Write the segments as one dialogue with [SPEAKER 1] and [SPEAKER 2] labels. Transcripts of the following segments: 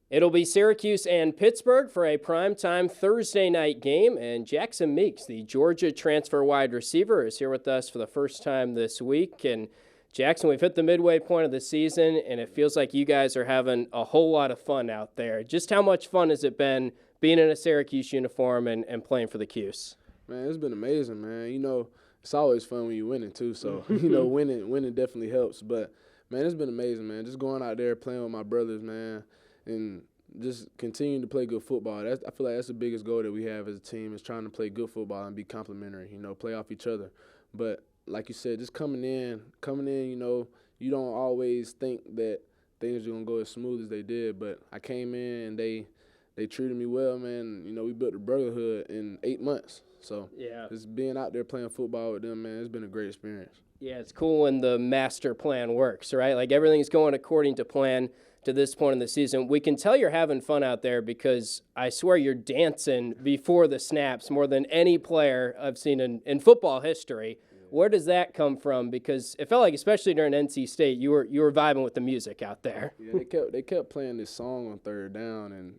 [SPEAKER 1] It'll be Syracuse and Pittsburgh for a primetime Thursday night game, and Jackson Meeks, the Georgia transfer wide receiver, is here with us for the first time this week. And Jackson, we've hit the midway point of the season, and it feels like you guys are having a whole lot of fun out there. Just how much fun has it been being in a Syracuse uniform and playing for the Cuse?
[SPEAKER 2] Man, it's been amazing, man. It's always fun when you're winning, too. So, winning definitely helps. But, man, it's been amazing, man. Just going out there playing with my brothers, man, and just continuing to play good football. I feel like that's the biggest goal that we have as a team is trying to play good football and be complimentary, play off each other. But, like you said, just coming in, you don't always think that things are going to go as smooth as they did. But I came in and they treated me well, man. We built a brotherhood in 8 months. So just being out there playing football with them, man, it's been a great experience.
[SPEAKER 1] Yeah, it's cool when the master plan works, right? Like everything's going according to plan to this point in the season. We can tell you're having fun out there because I swear you're dancing before the snaps more than any player I've seen in football history. Where does that come from? Because it felt like, especially during NC State, you were vibing with the music out there.
[SPEAKER 2] Yeah, they kept playing this song on third down, and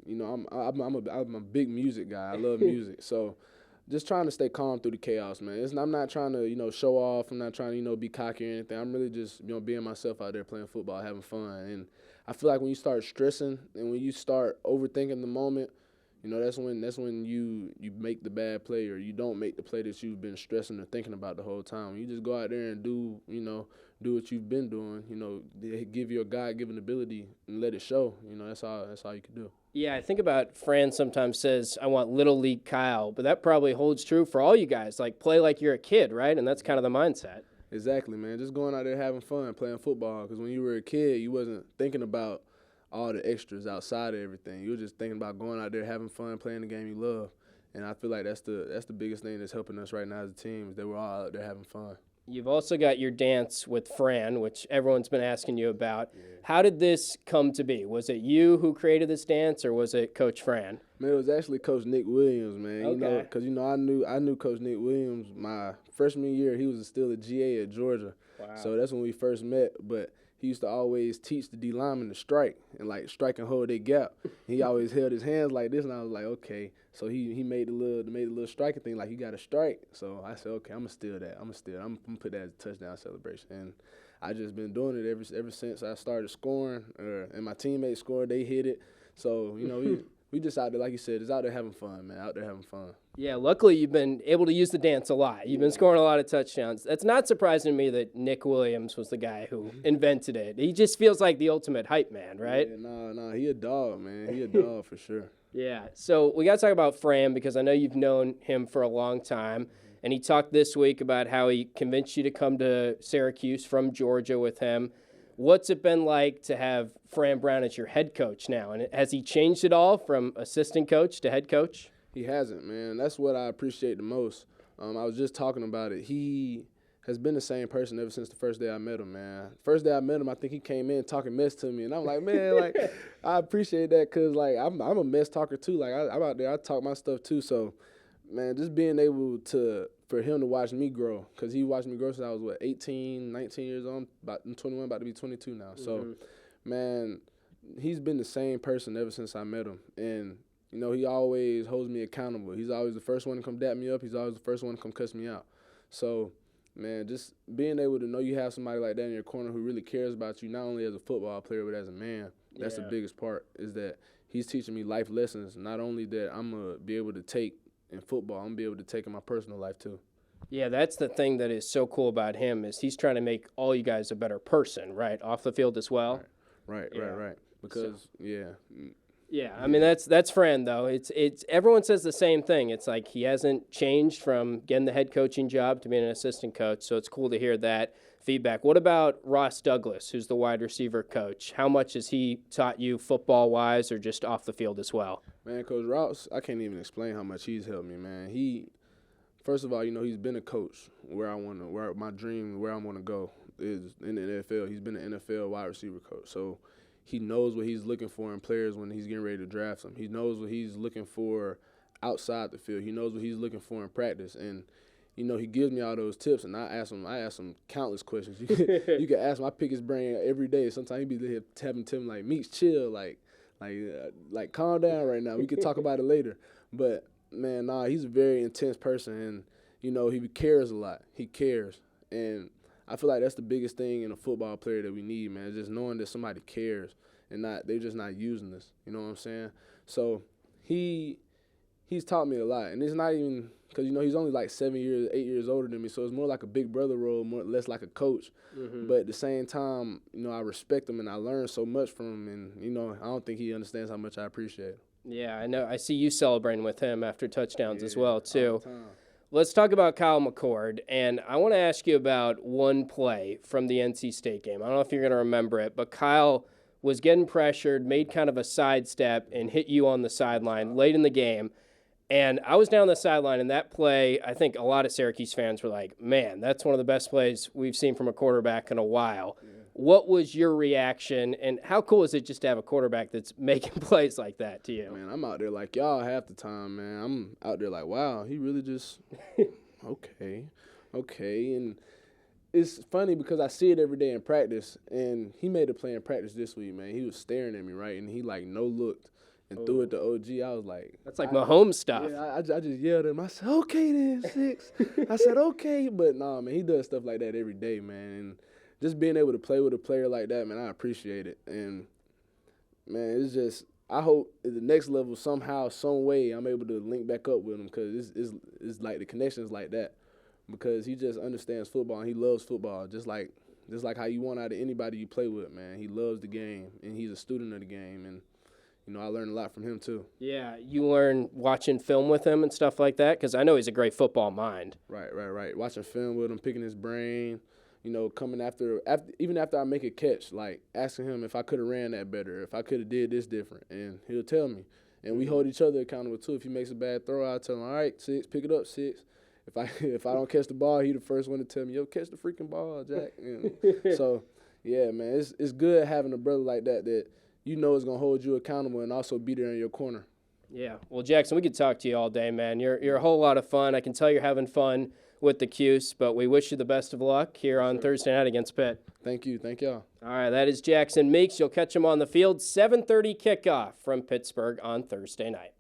[SPEAKER 2] I'm a big music guy. I love music, so just trying to stay calm through the chaos, man. I'm not trying to show off. I'm not trying to be cocky or anything. I'm really just being myself out there playing football, having fun. And I feel like when you start stressing and when you start overthinking the moment, that's when you make the bad play or you don't make the play that you've been stressing or thinking about the whole time. You just go out there and do what you've been doing. Give your God-given ability and let it show. That's all you can do.
[SPEAKER 1] Yeah, I think about Fran sometimes says, I want Little League Kyle, but that probably holds true for all you guys. Like, play like you're a kid, right? And that's kind of the mindset.
[SPEAKER 2] Exactly, man. Just going out there having fun, playing football. Because when you were a kid, you wasn't thinking about all the extras outside of everything. You were just thinking about going out there, having fun, playing the game you love. And I feel like that's the biggest thing that's helping us right now as a team is that we're all out there having fun.
[SPEAKER 1] You've also got your dance with Fran, which everyone's been asking you about.
[SPEAKER 2] Yeah.
[SPEAKER 1] How did this come to be? Was it you who created this dance, or was it Coach Fran?
[SPEAKER 2] Man, it was actually Coach Nick Williams, man.
[SPEAKER 1] Okay.
[SPEAKER 2] Because I knew Coach Nick Williams my freshman year. He was still a GA at Georgia,
[SPEAKER 1] Wow.
[SPEAKER 2] So that's when we first met. But he used to always teach the D linemen to strike and strike and hold their gap. He always held his hands like this, and I was like, okay. So he made the little striking thing, like you got to strike. So I said, okay, I'm gonna steal that. I'm gonna put that as a touchdown celebration. And I just been doing it ever since I started scoring, and my teammates scored. They hit it. So we just out there, like you said, just out there having fun, man. Out there having fun.
[SPEAKER 1] Yeah, luckily you've been able to use the dance a lot. You've been scoring a lot of touchdowns. That's not surprising to me that Nick Williams was the guy who invented it. He just feels like the ultimate hype man, right?
[SPEAKER 2] Yeah, no, he a dog, man. He a dog for sure.
[SPEAKER 1] Yeah, so we got to talk about Fran because I know you've known him for a long time, and he talked this week about how he convinced you to come to Syracuse from Georgia with him. What's it been like to have Fran Brown as your head coach now? And has he changed it all from assistant coach to head coach?
[SPEAKER 2] He hasn't, man. That's what I appreciate the most. I was just talking about it. He has been the same person ever since the first day I met him, man. First day I met him, I think he came in talking mess to me, and I'm like, man, I appreciate that because, I'm a mess talker too. I'm out there, I talk my stuff too. So, man, just being able for him to watch me grow, because he watched me grow since I was, 18, 19 years old. I'm 21, about to be 22 now. Mm-hmm. So, man, he's been the same person ever since I met him. And, he always holds me accountable. He's always the first one to come dap me up. He's always the first one to come cuss me out. So, man, just being able to know you have somebody like that in your corner who really cares about you, not only as a football player but as a man, that's the biggest part, is that he's teaching me life lessons, not only that I'm going to be able to take in football, I'm going to be able to take in my personal life too.
[SPEAKER 1] Yeah, that's the thing that is so cool about him is he's trying to make all you guys a better person, right, off the field as well?
[SPEAKER 2] Right. Because,
[SPEAKER 1] Yeah, I mean that's Fran though. It's everyone says the same thing. It's like he hasn't changed from getting the head coaching job to being an assistant coach. So it's cool to hear that feedback. What about Ross Douglas, who's the wide receiver coach? How much has he taught you football wise or just off the field as well?
[SPEAKER 2] Man, Coach Ross, I can't even explain how much he's helped me, man. First of all, he's been a coach where my dream, where I want to go is in the NFL. He's been an NFL wide receiver coach. So he knows what he's looking for in players when he's getting ready to draft them. He knows what he's looking for outside the field. He knows what he's looking for in practice. And, he gives me all those tips, and I ask him countless questions. You can ask him. I pick his brain every day. Sometimes he be having tell me, Meeks, chill. Like calm down right now. We can talk about it later. But man, nah, he's a very intense person, and you know he cares a lot. He cares, and I feel like that's the biggest thing in a football player that we need, man. Just knowing that somebody cares and they're just not using us. You know what I'm saying? So he's taught me a lot, and it's not even because you know he's only like 8 years older than me, so it's more like a big brother role, less like a coach.
[SPEAKER 1] Mm-hmm.
[SPEAKER 2] But at the same time, you know, I respect him and I learned so much from him, and you know, I don't think he understands how much I appreciate him.
[SPEAKER 1] Yeah, I know. I see you celebrating with him after touchdowns as well too. Let's talk about Kyle McCord, and I want to ask you about one play from the NC State game. I don't know if you're going to remember it, but Kyle was getting pressured, made kind of a sidestep, and hit you on the sideline late in the game. And I was down the sideline, and that play, I think a lot of Syracuse fans were like, man, that's one of the best plays we've seen from a quarterback in a while. Yeah. What was your reaction, and how cool is it just to have a quarterback that's making plays like that to you?
[SPEAKER 2] Man, I'm out there like y'all half the time, man. I'm out there like, wow, he really just okay. And it's funny because I see it every day in practice, and he made a play in practice this week, man. He was staring at me, right, and he, like, no-looked and threw it to OG. I was like...
[SPEAKER 1] That's like Mahomes stuff.
[SPEAKER 2] Yeah, I just yelled at him. I said, okay then, 6. I said, okay. But, nah, man, he does stuff like that every day, man. And just being able to play with a player like that, man, I appreciate it. And, man, it's just... I hope at the next level somehow, some way, I'm able to link back up with him because it's like the connection's like that. Because he just understands football and he loves football, just like how you want out of anybody you play with, man. He loves the game and he's a student of the game, and you know I learned a lot from him too.
[SPEAKER 1] Yeah, you learn watching film with him and stuff like that, because I know he's a great football mind.
[SPEAKER 2] Right. Watching film with him, picking his brain, you know, coming after even after I make a catch, like asking him if I could have ran that better, if I could have did this different, and he'll tell me. And we hold each other accountable too. If he makes a bad throw, I'll tell him, all right, 6, pick it up, 6. If I don't catch the ball, he the first one to tell me, yo, catch the freaking ball, Jack. You know? So, yeah, man, it's good having a brother like that you know is going to hold you accountable and also be there in your corner.
[SPEAKER 1] Yeah. Well, Jackson, we could talk to you all day, man. You're a whole lot of fun. I can tell you're having fun with the Cuse, but we wish you the best of luck here on Thursday night against Pitt.
[SPEAKER 2] Thank you. Thank y'all.
[SPEAKER 1] All right, that is Jackson Meeks. You'll catch him on the field, 7:30 kickoff from Pittsburgh on Thursday night.